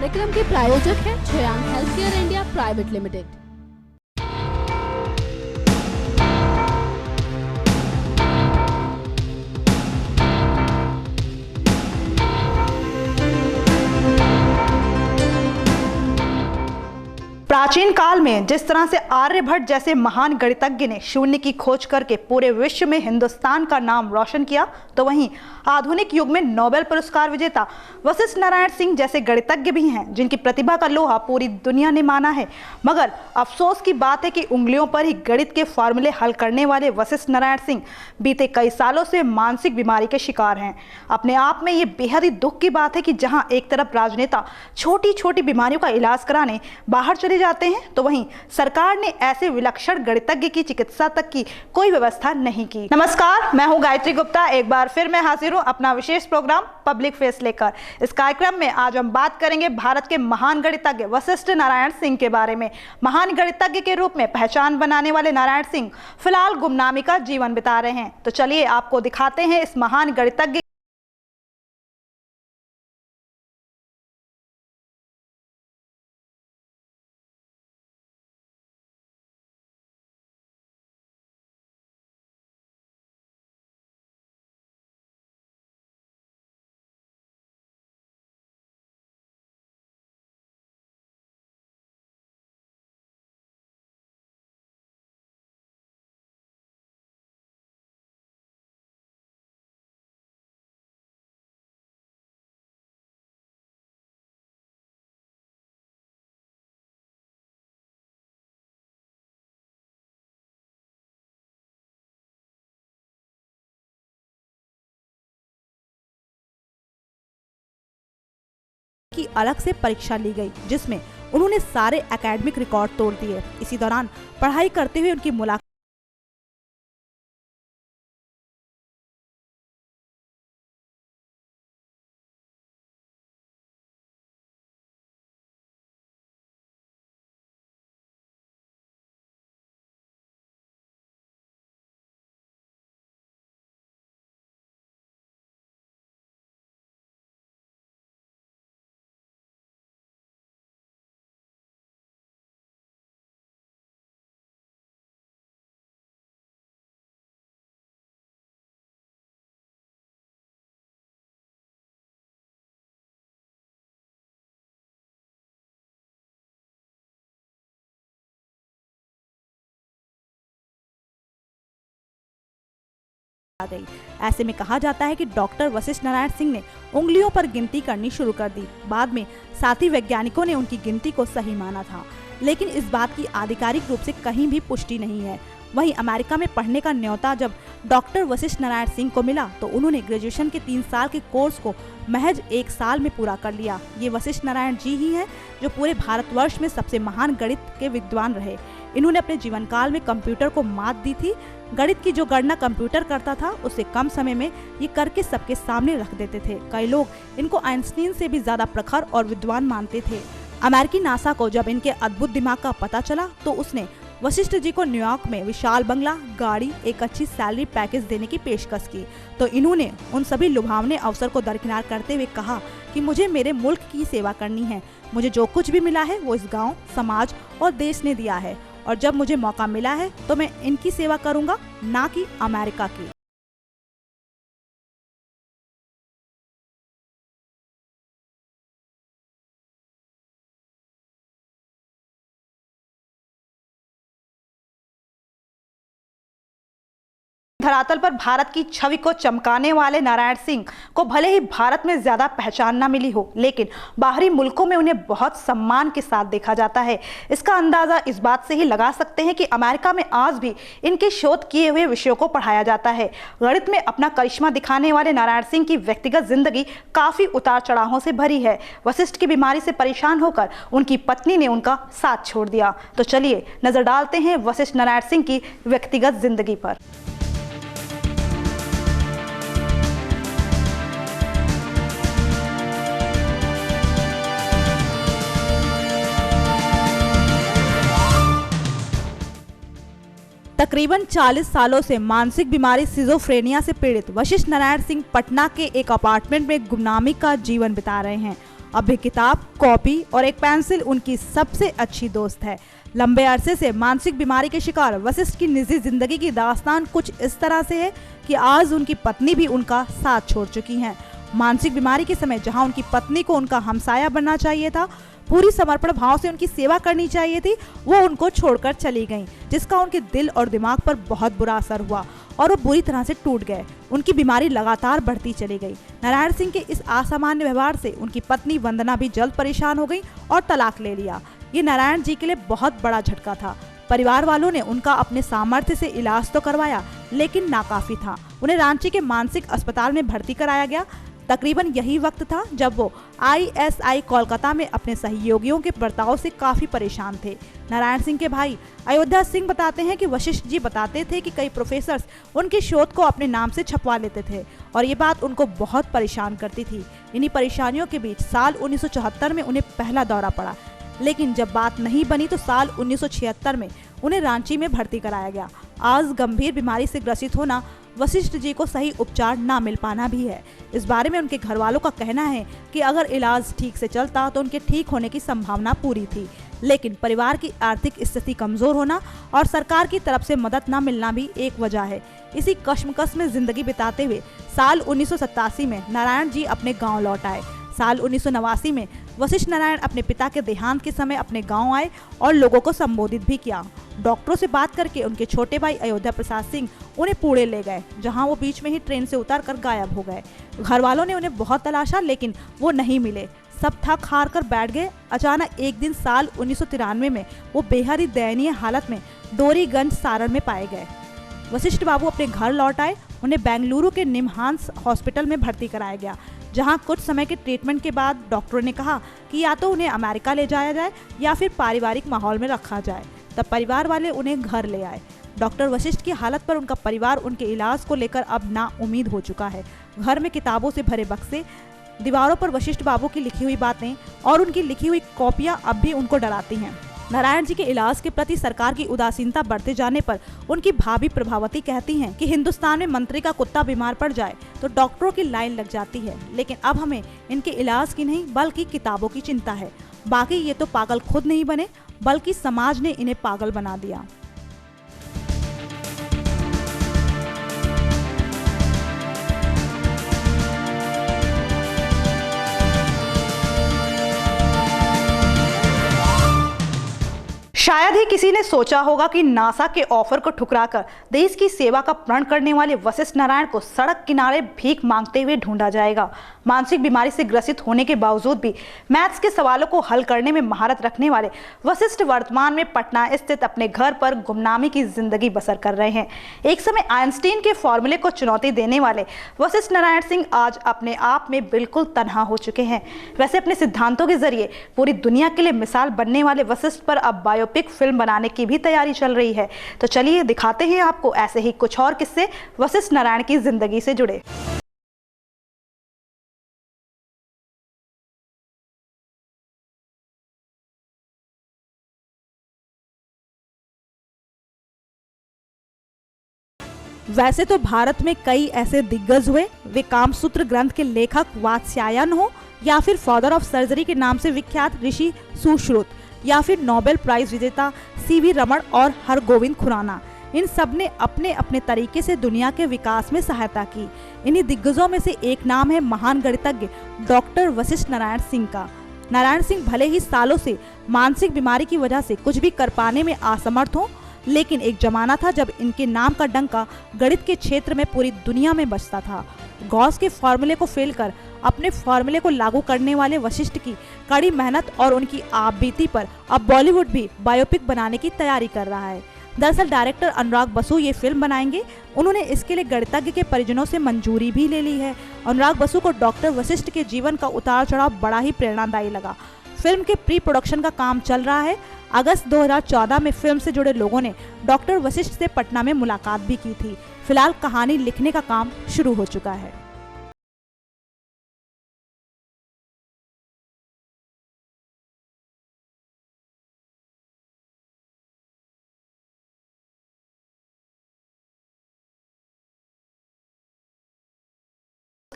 कार्यक्रम के प्रायोजक हैं छयांग हेल्थकेयर इंडिया प्राइवेट लिमिटेड। प्राचीन काल में जिस तरह से आर्यभट्ट जैसे महान गणितज्ञ ने शून्य की खोज करके पूरे विश्व में हिंदुस्तान का नाम रोशन किया, तो वहीं आधुनिक युग में नोबेल पुरस्कार विजेता वशिष्ठ नारायण सिंह जैसे गणितज्ञ भी हैं जिनकी प्रतिभा का लोहा पूरी दुनिया ने माना है। मगर अफसोस की बात है कि उंगलियों पर ही गणित के फॉर्मूले हल करने वाले वशिष्ठ नारायण सिंह बीते कई सालों से मानसिक बीमारी के शिकार हैं। अपने आप में ये बेहद ही दुख की बात है कि जहाँ एक तरफ राजनेता छोटी छोटी बीमारियों का इलाज कराने बाहर चले जाते हैं, तो वहीं सरकार ने ऐसे विलक्षण गणितज्ञ की चिकित्सा तक की कोई व्यवस्था नहीं की। नमस्कार, मैं हूं गायत्री गुप्ता। एक बार फिर मैं हाजिर हूं अपना विशेष प्रोग्राम पब्लिक फेस लेकर। इस कार्यक्रम में आज हम बात करेंगे भारत के महान गणितज्ञ वशिष्ठ नारायण सिंह के बारे में। महान गणितज्ञ के रूप में पहचान बनाने वाले नारायण सिंह फिलहाल गुमनामी का जीवन बिता रहे हैं। तो चलिए आपको दिखाते हैं इस महान गणितज्ञ की अलग से परीक्षा ली गई, जिसमें उन्होंने सारे एकेडमिक रिकॉर्ड तोड़ दिए। इसी दौरान पढ़ाई करते हुए उनकी मुलाकात आ गई। ऐसे में कहा जाता है कि डॉक्टर वशिष्ठ नारायण सिंह ने उंगलियों पर गिनती करनी शुरू कर दी। बाद में साथी वैज्ञानिकों ने उनकी गिनती को सही माना था, लेकिन इस बात की आधिकारिक रूप से कहीं भी पुष्टि नहीं है। वहीं अमेरिका में पढ़ने का न्योता जब डॉक्टर वशिष्ठ नारायण सिंह को मिला, तो उन्होंने ग्रेजुएशन के 3 साल के कोर्स को महज 1 साल में पूरा कर लिया। ये वशिष्ठ नारायण जी ही हैं जो पूरे भारतवर्ष में सबसे महान गणित के विद्वान रहे। इन्होंने अपने जीवन काल में कंप्यूटर को मात दी थी। गणित की जो गणना कंप्यूटर करता था, उससे कम समय में ये करके सबके सामने रख देते थे। कई लोग इनको आइंस्टीन से भी ज्यादा प्रखर और विद्वान मानते थे। अमेरिकी नासा को जब इनके अद्भुत दिमाग का पता चला, तो उसने वशिष्ठ जी को न्यूयॉर्क में विशाल बंगला, गाड़ी, एक अच्छी सैलरी पैकेज देने की पेशकश की। तो इन्होंने उन सभी लुभावने अवसर को दरकिनार करते हुए कहा कि मुझे मेरे मुल्क की सेवा करनी है। मुझे जो कुछ भी मिला है वो इस गांव, समाज और देश ने दिया है, और जब मुझे मौका मिला है तो मैं इनकी सेवा करूंगा, ना कि अमेरिका की। धरातल पर भारत की छवि को चमकाने वाले नारायण सिंह को भले ही भारत में ज्यादा पहचान न मिली हो, लेकिन बाहरी मुल्कों में उन्हें बहुत सम्मान के साथ देखा जाता है। इसका अंदाजा इस बात से ही लगा सकते हैं कि अमेरिका में आज भी इनके शोध किए हुए विषयों को पढ़ाया जाता है। गणित में अपना करिश्मा दिखाने वाले नारायण सिंह की व्यक्तिगत जिंदगी काफी उतार चढ़ावों से भरी है। वशिष्ठ की बीमारी से परेशान होकर उनकी पत्नी ने उनका साथ छोड़ दिया। तो चलिए नजर डालते हैं वशिष्ठ नारायण सिंह की व्यक्तिगत जिंदगी पर। तकरीबन 40 सालों से मानसिक बीमारी सिजोफ्रेनिया से पीड़ित वशिष्ठ नारायण सिंह पटना के एक अपार्टमेंट में गुमनामी का जीवन बिता रहे हैं। अब भी किताब, कॉपी और एक पेंसिल उनकी सबसे अच्छी दोस्त है। लंबे अरसे से मानसिक बीमारी के शिकार वशिष्ठ की निजी जिंदगी की दास्तान कुछ इस तरह से है कि आज उनकी पत्नी भी उनका साथ छोड़ चुकी हैं। मानसिक बीमारी के समय जहां उनकी पत्नी को उनका हमसाया बनना चाहिए था, पूरी समर्पण भाव से उनकी सेवा करनी चाहिए थी, वो उनको छोड़कर चली गईं, जिसका उनके दिल और दिमाग पर बहुत बुरा असर हुआ और वो बुरी तरह से टूट गए। उनकी बीमारी लगातार बढ़ती चली गई। नारायण सिंह के इस असामान्य व्यवहार से उनकी पत्नी वंदना भी जल्द परेशान हो गई और तलाक ले लिया। ये नारायण जी के लिए बहुत बड़ा झटका था। परिवार वालों ने उनका अपने सामर्थ्य से इलाज तो करवाया, लेकिन नाकाफी था। उन्हें रांची के मानसिक अस्पताल में भर्ती कराया गया। तकरीबन यही वक्त था जब वो ISI कोलकाता में अपने सहयोगियों के बर्ताव से काफी परेशान थे। नारायण सिंह के भाई अयोध्या सिंह बताते हैं कि वशिष्ठ जी बताते थे कि कई प्रोफेसर्स उनके शोध को अपने नाम से छपवा लेते थे और ये बात उनको बहुत परेशान करती थी। इन्हीं परेशानियों के बीच साल 1974 में उन्हें पहला दौरा पड़ा, लेकिन जब बात नहीं बनी तो साल 1976 में उन्हें रांची में भर्ती कराया गया। आज गंभीर बीमारी से ग्रसित होना, वशिष्ठ जी को सही उपचार ना मिल पाना भी है। इस बारे में उनके घर वालों का कहना है कि अगर इलाज ठीक से चलता तो उनके ठीक होने की संभावना पूरी थी, लेकिन परिवार की आर्थिक स्थिति कमजोर होना और सरकार की तरफ से मदद न मिलना भी एक वजह है। इसी कश्मकश में जिंदगी बिताते हुए साल 1987 में नारायण जी अपने गाँव लौट आए। साल 1989 में वशिष्ठ नारायण अपने पिता के देहांत के समय अपने गांव आए और लोगों को संबोधित भी किया। डॉक्टरों से बात करके उनके छोटे भाई अयोध्या प्रसाद सिंह उन्हें पुणे ले गए, जहां वो बीच में ही ट्रेन से उतरकर गायब हो गए। घर वालों ने उन्हें बहुत तलाशा, लेकिन वो नहीं मिले। सब थक हार कर बैठ गए। अचानक एक दिन साल 1993 में वो बेहद ही दयनीय हालत में डोरीगंज सारण में पाए गए। वशिष्ठ बाबू अपने घर लौट आए। उन्हें बेंगलुरु के निमहांस हॉस्पिटल में भर्ती कराया गया, जहां कुछ समय के ट्रीटमेंट के बाद डॉक्टरों ने कहा कि या तो उन्हें अमेरिका ले जाया जाए या फिर पारिवारिक माहौल में रखा जाए। तब परिवार वाले उन्हें घर ले आए। डॉक्टर वशिष्ठ की हालत पर उनका परिवार उनके इलाज को लेकर अब ना उम्मीद हो चुका है। घर में किताबों से भरे बक्से, दीवारों पर वशिष्ठ बाबू की लिखी हुई बातें और उनकी लिखी हुई कॉपियां अब भी उनको डराती हैं। नारायण जी के इलाज के प्रति सरकार की उदासीनता बढ़ते जाने पर उनकी भाभी प्रभावती कहती हैं कि हिंदुस्तान में मंत्री का कुत्ता बीमार पड़ जाए तो डॉक्टरों की लाइन लग जाती है, लेकिन अब हमें इनके इलाज की नहीं बल्कि किताबों की चिंता है। बाकी ये तो पागल खुद नहीं बने, बल्कि समाज ने इन्हें पागल बना दिया। शायद ही किसी ने सोचा होगा कि नासा के ऑफर को ठुकराकर देश की सेवा का प्रण करने वाले वशिष्ठ नारायण को सड़क किनारे भीख मांगते हुए ढूंढा जाएगा। मानसिक बीमारी से ग्रसित होने के बावजूद भी मैथ्स के सवालों को हल करने में महारत रखने वाले वशिष्ठ वर्तमान में पटना स्थित अपने घर पर गुमनामी की जिंदगी बसर कर रहे हैं। एक समय आइंस्टीन के फॉर्मूले को चुनौती देने वाले वशिष्ठ नारायण सिंह आज अपने आप में बिल्कुल तन्हा हो चुके हैं। वैसे अपने सिद्धांतों के जरिए पूरी दुनिया के लिए मिसाल बनने वाले वशिष्ठ पर अब बायोपिक फिल्म बनाने की भी तैयारी चल रही है। तो चलिए दिखाते हैं आपको ऐसे ही कुछ और किस्से वशिष्ठ नारायण की जिंदगी से जुड़े। वैसे तो भारत में कई ऐसे दिग्गज हुए, वे कामसूत्र ग्रंथ के लेखक वात्स्यायन हो या फिर फादर ऑफ सर्जरी के नाम से विख्यात ऋषि सुश्रुत या फिर नोबेल प्राइज विजेता CV रमन और हरगोविंद खुराना। इन सब ने अपने अपने तरीके से दुनिया के विकास में सहायता की। इन्हीं दिग्गजों में से एक नाम है महान गणितज्ञ डॉक्टर वशिष्ठ नारायण सिंह का। नारायण सिंह भले ही सालों से मानसिक बीमारी की वजह से कुछ भी कर पाने में असमर्थ हो, लेकिन एक जमाना था जब इनके नाम का डंका गणित के क्षेत्र में पूरी दुनिया में बजता था। गॉस के फॉर्मूले को फेल कर अपने फॉर्मूले को लागू करने वाले वशिष्ठ की कड़ी मेहनत और उनकी आपबीती पर अब बॉलीवुड भी बायोपिक बनाने की तैयारी कर रहा है। दरअसल डायरेक्टर अनुराग बसु ये फिल्म बनाएंगे। उन्होंने इसके लिए गणितज्ञ के परिजनों से मंजूरी भी ले ली है। अनुराग बसु को डॉक्टर वशिष्ठ के जीवन का उतार चढ़ाव बड़ा ही प्रेरणादायी लगा। फिल्म के प्री प्रोडक्शन का काम चल रहा है। अगस्त 2014 में फिल्म से जुड़े लोगों ने डॉक्टर वशिष्ठ से पटना में मुलाकात भी की थी। फिलहाल कहानी लिखने का काम शुरू हो चुका है।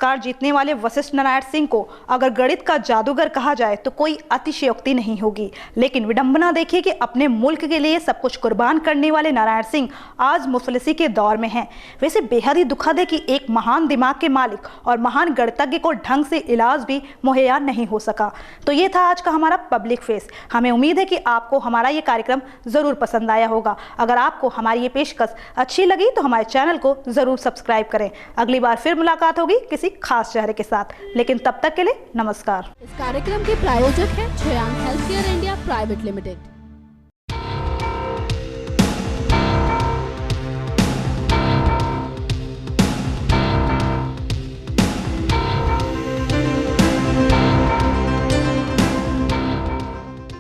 पुरस्कार जीतने वाले वशिष्ठ नारायण सिंह को अगर गणित का जादूगर कहा जाए तो कोई अतिशयोक्ति नहीं होगी। लेकिन विडंबना देखिए कि अपने मुल्क के लिए सब कुछ कुर्बान करने वाले नारायण सिंह आज मुफलिसी के दौर में हैं। वैसे बेहद ही दुखद है कि एक महान दिमाग के मालिक और महान गणितज्ञ को ढंग से इलाज भी मुहैया नहीं हो सका। तो ये था आज का हमारा पब्लिक फेस। हमें उम्मीद है कि आपको हमारा ये कार्यक्रम जरूर पसंद आया होगा। अगर आपको हमारी ये पेशकश अच्छी लगी तो हमारे चैनल को जरूर सब्सक्राइब करें। अगली बार फिर मुलाकात होगी किसी खास चेहरे के साथ, लेकिन तब तक के लिए नमस्कार। इस कार्यक्रम के प्रायोजक है Shreyansh health care India private limited.